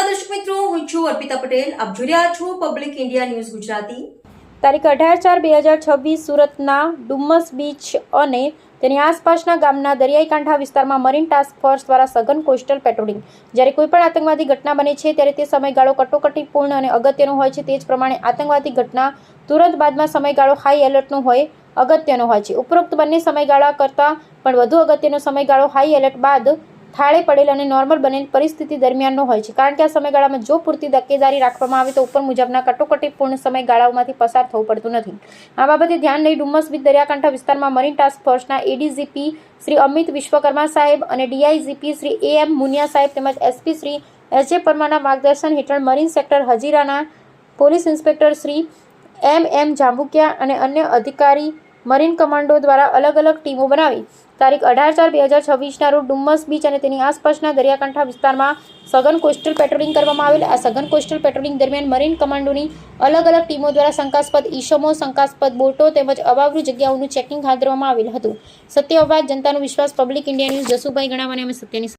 નમસ્કાર દર્શક મિત્રો, હું છું અર્પિતા પટેલ. આપ જોઈ રહ્યા છો પબ્લિક ઇન્ડિયા ન્યૂઝ ગુજરાતી. તારીખ 18/4/2026 સુરતના ડુમ્મસ બીચ અને તેની આસપાસના ગામના દરિયાઈ કાંઠા વિસ્તારમાં મરીન ટાસ્ક ફોર્સ દ્વારા સઘન કોસ્ટલ પેટ્રોલિંગ. જ્યારે કોઈપણ આતંકવાદી ઘટના બને છે ત્યારે તે સમયગાળો કટોકટીપૂર્ણ અને અગત્યનો હોય છે. તે જ પ્રમાણે આતંકવાદી ઘટના તુરંત બાદમાં સમયગાળો હાઈ એલર્ટનો હોય અગત્યનો હોય છે. ઉપરોક્ત બંને સમયગાળા કરતાં પણ વધુ અગત્યનો સમયગાળો હાઈ એલર્ટ બાદ થાળે પડેલ અને નોર્મલ બનેલ પરિસ્થિતિ દરમિયાનનો હોય છે. કારણ કે આ સમયગાળામાં જો પૂરતી તકેદારી રાખવામાં આવે તો ઉપર મુજબના કટોકટીપૂર્ણ સમયગાળાઓમાંથી પસાર થવું પડતું નથી. આ બાબતે ધ્યાન લઈ ડુમ્મસ બીચ દરિયાકાંઠા વિસ્તારમાં મરીન ટાસ્ક ફોર્સના એડીજીપી શ્રી અમિત વિશ્વકર્મા સાહેબ અને ડીઆઈજીપી શ્રી એમ મુનિયા સાહેબ તેમજ એસપી શ્રી એચ પરમારના માર્ગદર્શન હેઠળ મરીન સેક્ટર હજીરાના police inspector Shri M Jambukiya અને અન્ય અધિકારી મરીન કમાન્ડો દ્વારા અલગ અલગ ટીમો બનાવી તારીખ 18/4/2026ના રોજ ડુમ્મસ બીચ અને તેની આસપાસના દરિયાકાંઠા વિસ્તારમાં સઘન કોસ્ટલ પેટ્રોલિંગ કરવામાં આવેલ. આ સઘન કોસ્ટલ પેટ્રોલિંગ દરમિયાન મરીન કમાન્ડોની અલગ અલગ ટીમો દ્વારા શંકાસ્પદ ઈસમો, શંકાસ્પદ બોટો તેમજ અવાવરૂ જગ્યાઓનું ચેકિંગ હાથ ધરવામાં આવેલ હતું. સત્ય અવાજ, જનતાનો વિશ્વાસ, પબ્લિક ઇન્ડિયા ન્યૂઝ. જસુભાઈ ગણાવાને અમે સત્યની